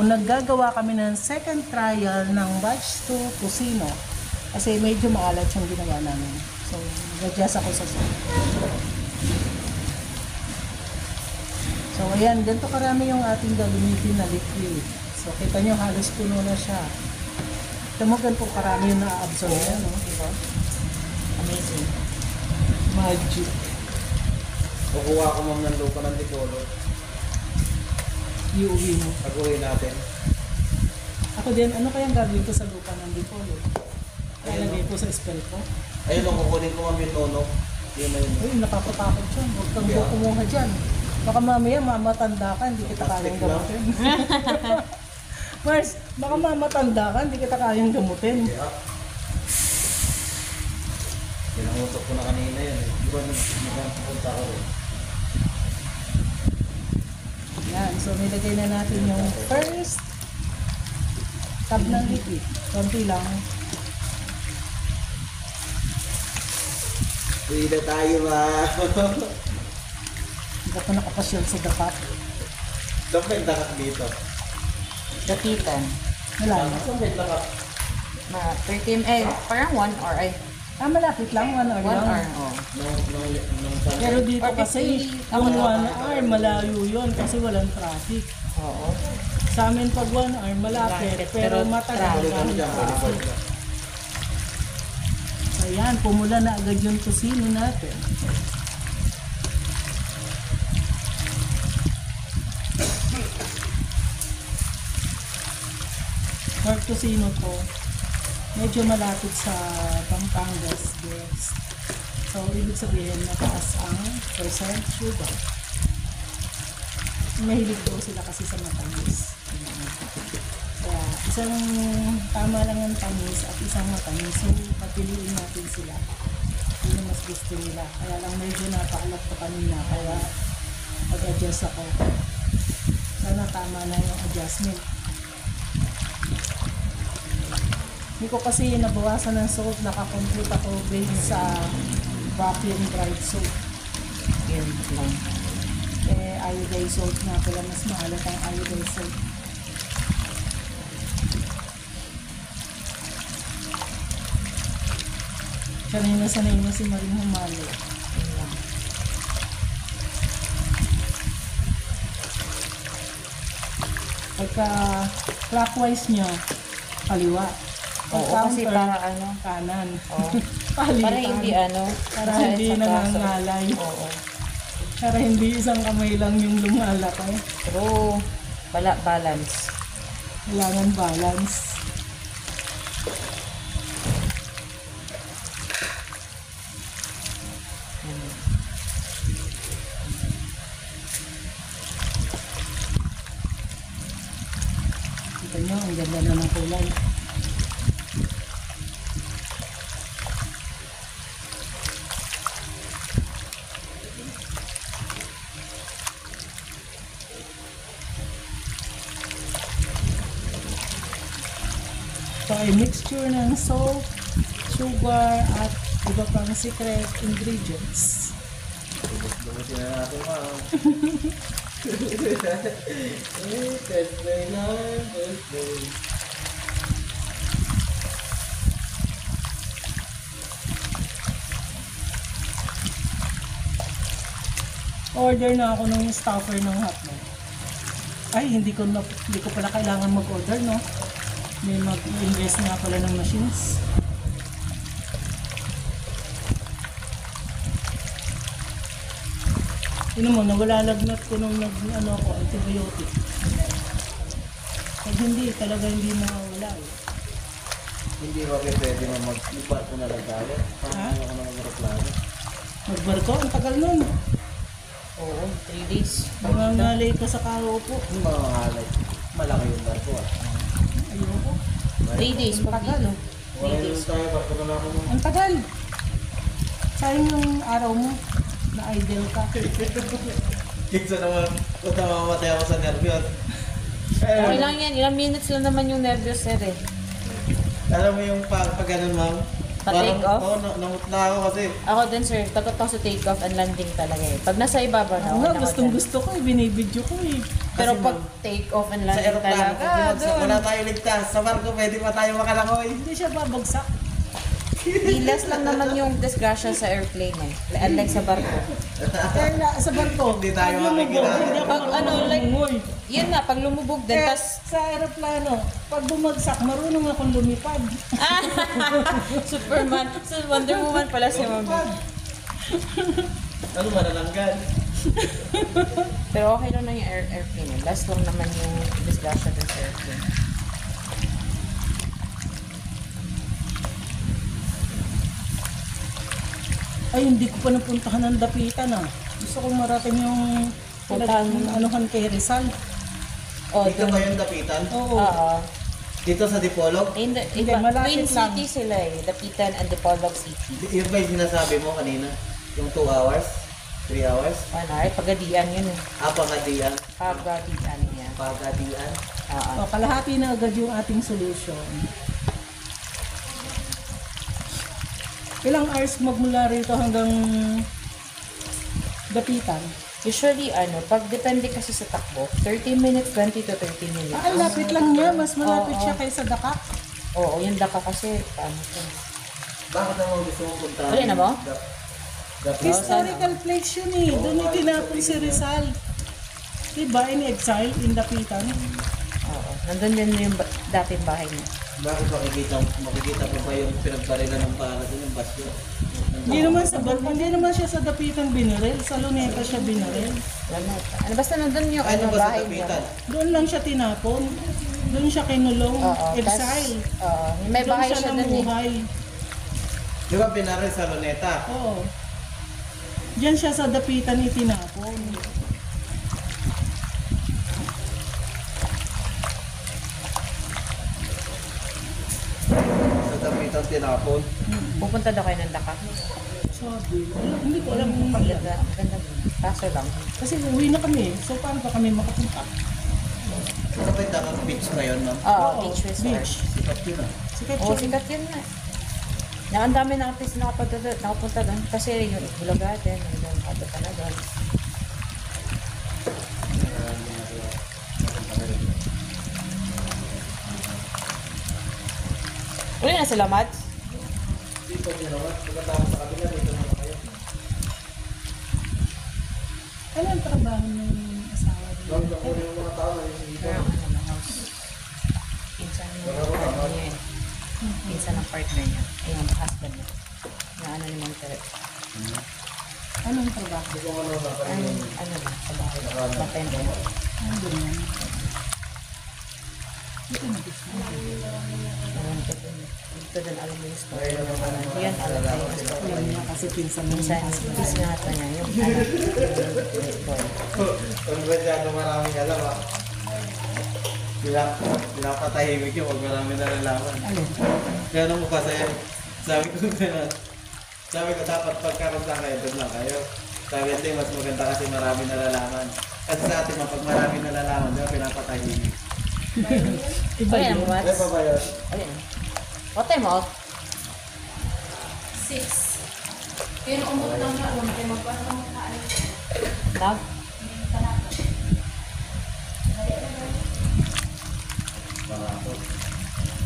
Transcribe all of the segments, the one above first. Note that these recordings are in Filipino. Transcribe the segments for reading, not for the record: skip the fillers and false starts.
Naggagawa kami ng second trial ng batch 2 Cusino kasi medyo maalat yung ginawa namin. So, nag-adjust ako sa sauce. So, ayan, ganito karami yung ating gagamitin na liquid. So, kita nyo, halos puno na siya. Ito mo, ganito karami yung na-absorb yan, no? Diba? Amazing. Magic. Kukuha ko ma'am ng lupa ng Dipolo. Iuwi mo. Pag-uwi natin. Ako din, ano kayang gagawin ko sa lupa ng Dipolo? Ilalagay ko sa spell ko? Ayun o, kukunin ko ma'am yung tono. Yun na yun. Uy, nakakatakot siya. Huwag kang kumuha dyan. Baka mamaya mamatanda ka, hindi kita kayang gamutin. Mars, baka mamatanda ka, hindi kita kayang gamutin. Kaya, pinangusap ko na kanina yun eh. Di ba nagpupunta ko rin? Yan, so nilagay na natin yung first tab ng liquid. Konti lang. Uwi na tayo ma'am. Hindi ako nakapasyal sa dapat. Dapat may lakak dito. Dapitan. Wala na. Saan may lakak? 30 parang 1 hour ay. Malapit lang, 1 hour 1 lang. hour, oh. Nung Pero dito Or kasi, 50, yung 1 tama. hour, malayo yun kasi walang traffic. Oo. Sa amin pag 1 hour, malapit, Malapit, pero pero matagal Balik kami dahil dyan, balik traffic. ka. Ayan, pumula na agad yung tusino natin. Pork tusino to, medyo malapit sa Pampangas best. So, ibig sabihin, mataas ang percent sugar. Mahilig daw sila kasi sa matamis. Kaya, isang tama lang ang tamis at isang matamis. So, papiliin natin sila. Yun ang mas gusto nila. Kaya lang medyo napaalat ko kanina. Kaya, mag-adjust ako. Sana tama na yung adjustment. Hindi ko kasi nabawasan ng salt. Nakakompute ako based sa vacuum dried soap. Yun lang. Eh, iodized salt na pala. Mas maalat ang iodized salt. Sanay na si Maring humalo. Yun lang. Pagka clockwise nyo, kaliwa. Oo, Pag kasi counter, para ano. kanan. Oo. Palitan. Para hindi ano. Para sa hindi isang braso. nangangalay. Oo. Para hindi isang kamay lang yung lumalaki. True. Balance. Kailangan balance. Kita nyo, ang ganda na ng kulay. So, ay mixture ng salt, sugar, at iba pang secret ingredients. Bumasin na natin ma'am. Test day na, test day. Order na ako ng stuffer ng hotdog. Ay, hindi ko pala kailangan mag-order, no? May mag-invest nga pala ng machines. Yun mo, nawalalagnat ko nung antibiotic. Pag hindi, talaga hindi mawala eh. Hindi ba kayo pwede mag-ibar ko na lang tayo? Ha? Paano ako na mag-reklamo? Magbarko, ang tagal nun. Oo, 3 days. Mangangalay ka sa kaupo. Yung mga halay, malaki yung barko ah. Ayoko. 3 days. Pag Tagal. dito. Wala yung tayo, barko na lang ako mo. Ang tagal. Sayang yung araw mo na idle ka. Kinsa naman, kung namamatay ako sa nervyos. Okay lang yan. Ilang minutes lang naman yung nervous sir eh. Alam mo yung pag ganun ma'am? Pa-take off? Oo, namutla ako kasi. Ako din sir, takot ako sa take off and landing talaga eh. Pag nasa ibabaw na, Ako okay nga, na ako gustong dyan. gusto ko eh, binibidyo ko eh. Pero Kasi pag take off and sa landing aeroplano, talaga, pag bumagsak, doon. wala tayo ligtas. Sa barko, pwede pa tayo makalangoy. Hindi siya babagsak. Ilas lang naman yung disgrasya sa airplane eh. Unlike sa barko. Kaya sa barko, Hindi tayo pag lumubog, makikita. hindi ako Pag ano, like, lumungoy. yun na, pag lumubog din, Kaya tas sa aeroplano, pag bumagsak, marunong akong lumipad. Superman. So, Wonder Woman pala si Mami. Ano manalanggan? Pero okay lang na yung airplane eh. Last lang naman yung disgrasya dun sa airplane. Ay, hindi ko pa napuntahan ng Dapitan ah. Gusto kong marating yung Puntahan mo na. anuhan kay Rizal. Oh, Dito dun. ba yung dapitan? Oo. Oo. Dito sa Dipolog? Hindi, Hindi, malapit Twin lang. City sila eh. Dapitan and Dipolog City. Yun ba yung sinasabi mo kanina? Yung 2 hours? 3 hours? Ano, ay pagadian yun eh. Pagadian? Pagadian niya. Pagadian? Oo. O, kalahati na agad yung ating solution. Ilang hours magmula rito hanggang Dapitan? Usually, pag depende kasi sa takbo, 30 minutes, 20 to 30 minutes. Ah, lapit lang niya. Mas malapit Oo. siya kaysa Dakak. Oo, yung daka kasi, paano to? Bakit naman gusto mong puntahan? Alin na mo? Dapitan? Historical place yun eh. Doon itinapon si Rizal. Diba? In exile in Dapitan. Oo, nandun din yung dating bahay niya. Bakit makikita mo ba yung pinagbarila ng para doon yung basyo? Hindi naman siya sa Dapitan binaril. Sa Luneta siya binaril. Ano, basta nandun yung Ano ba sa bahay niya. dapitan? Doon lang siya tinapon. Doon siya kinulong. Oo, Exile. may Doon bahay siya siya dun eh. namuhay. Di ba pinaril sa Luneta? Oo. Diyan siya sa Dapitan itinapon. Sa dapitan tinapon? Pupunta daw kayo ng daka. Sabi. Hindi ko alam kung kailan. Maganda. Kaso lang. Kasi uwi na kami. So paano pa kami makapunta? Sa may Dakak Beach ba yun, ma'am? Oo, Oo, beach resort. beach. Sikat yun ah. Sikat Oo, siya. sikat yun na. Na ang dami na artist nakapunta doon. Kasi yung Bulaga din, yung nakapunta na doon. Uli na sila, Mads? Dito nyo naman, pagkatapos sa kabila, dito naman kayo. Ano ang trabaho ng asawa niya? Huwag lang muna yung mga tao na yung dito. Pero ano na house. Pinsan ng partner niya eh. Pinsan ng partner niya. Ay, yung husband niya. Na ano ni Monterey. Anong trabaho? Hindi ko ano na Ay, ano ba? Sa bahay. Matendo. Ano ganyan? Ito na gusto. Alam ko din. Dito din alam mo yung story. Yan, alam ko yung story. Alam niya kasi pinsan ng Minsan, husband. pisngata niya yung anak. Yung story. Kung masyado maraming alam ah. Pinapatahimik yun pag marami nalalaman. Alin? Kaya nung mapasaya, sabi ko gano'n. Sabi ko dapat pagkaroon lang kayo, doon lang kayo. Sabi ito mas maganda kasi marami nalalaman. Kasi sa atin, pag marami nalalaman, diba pinapatahimik. Iba Ayan, yun. what? Ano pa ba yun? Ayan. What time off? 6. Pero umot lang na, huwag kayo magpasok ng kain. Nag? Panakot.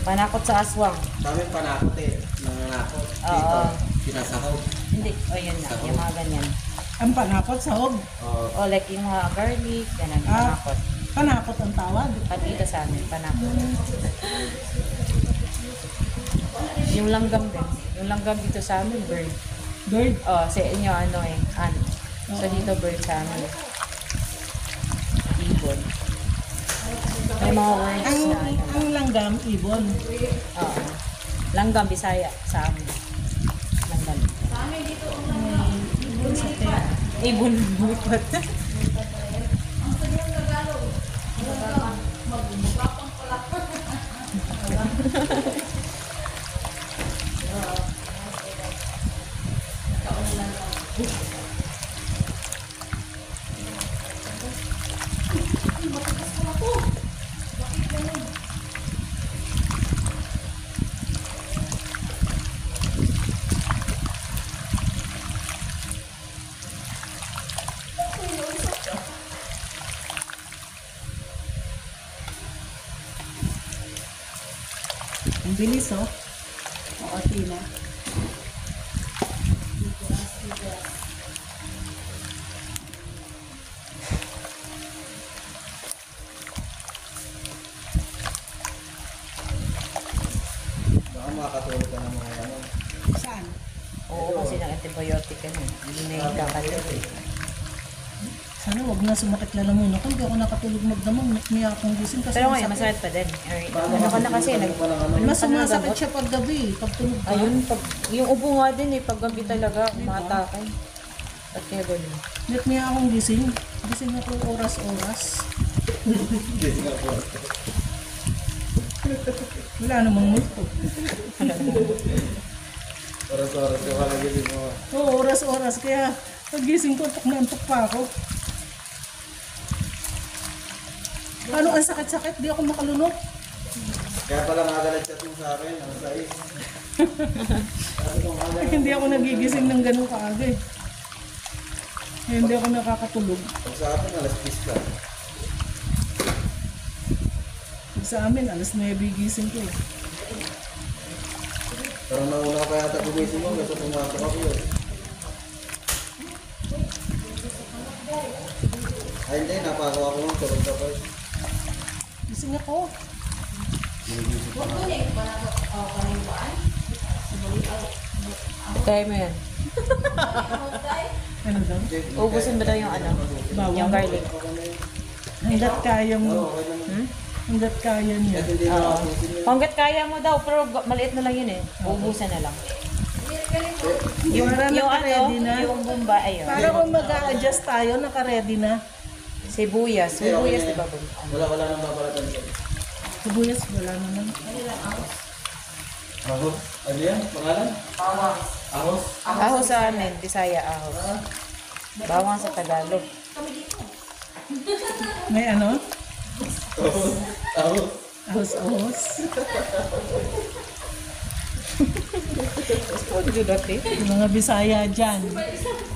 Panakot sa aswang. Daming panakot eh. Nanganakot. Oo. Dito, sinasahog. Hindi. O, yun na. Yung mga ganyan. Ang panakot sa hog. Oo. O, like yung mga garlic, ganun. Ah. Panakot. Panakot ang tawag. Pag dito sa amin, panakot. Yung langgam din. Yung langgam dito sa amin, bird. Bird. Oh, sa inyo, ano eh, ant. So, Oo. dito bird sa amin. Ibon. May mga words Ang, na ano. ang langgam, ibon. Oo. Langgam, Bisaya sa amin. Langgam. Ibon sa kaya. Ibon, bupat. Ang bilis, oh. Okay na. Baka makakatulog ka ng mga ano. Saan? Oo, kasi ng antibiotic ano. Hindi na yung kakalit eh. Sana wag na sumakit lalamunan ako. Hindi ako nakatulog magdamag. May akong gising kasi Pero ngayon, masakit. masakit pa din. Ano ka na kasi, Mas sumasakit siya pag gabi. Pag tulog ka. Ayun, yung ubo nga din eh, pag gabi talaga, umatakay. At kaya ganun. May akong gising. Gising ako oras-oras. Wala namang multo. Oras-oras ka pala gising mo. Oo, oras-oras. Kaya pagising ko, antok na antok pa ako. Ano ang sakit-sakit? Di ako makalunok. Kaya pala nakagalit chat mo sa akin, ang sais. Hindi ako nagigising ng ganun kaaga eh. Hindi ako nakakatulog. Pag sa akin, alas 10 ka. Sa amin, alas 9 gising ko eh. Parang nauna ka pa yata gumising mo, kasi pumasok ako yun. Ay hindi, napagawa ko ng tulog ako. Gising ako. Kaya mo yan. Ano daw? Ubusin ba daw yung ano? Bawang. Yung garlic. Hanggat kaya mo. Hmm? Hanggat kaya niya. At hindi Oo. nakapusin yun. Hanggat kaya mo daw, pero maliit na lang yun eh. Ubusan na lang. Para Yung naka-ready ano, na. yung bumba, ayun. Para kung mag-a-adjust tayo, naka-ready na. Sibuyas. Sibuyas, di ba? Bum? Wala nang babalatan siya. Sibuyas, wala naman. Ahos? Ano yan? Pangalan? Ahos? Ahos sa amin, Bisaya ahos. Bawang sa Tagalog. May ano? Ahos? Ahos? Ahos-ahos. What do that eh? Yung mga Bisaya dyan.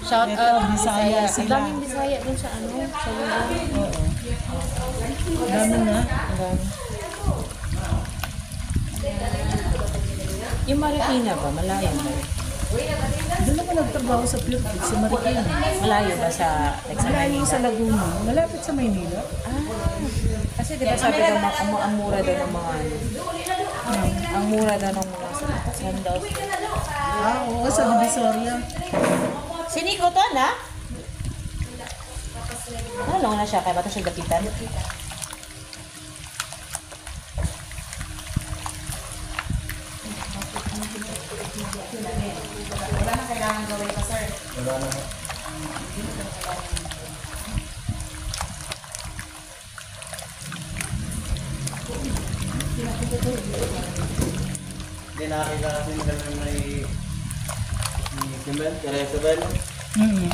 Shout Ito, out Bisaya Ang sila. daming Bisaya dun sa ano, sa lugar. Oo. Dami nga. Ang dami. Yung Marikina ba? Malayo ba? Doon ako nagtrabaho sa Pure Food, sa Marikina. Malayo ba sa like, sa Malayo Manila? sa Laguna. Malapit sa Maynila. Kasi di ba sabi daw, ang mura daw ng mga ano. Ang mura daw ng mga sandals. Oo, sa Divisoria. Si Nico to, na? Ano na siya? Kaya ba ito siya gapitan? Wala na kailangan gawin pa, sir. Wala na. Hindi nakakita kasi ng may Kumel, kaya Isabel. Mm-hmm.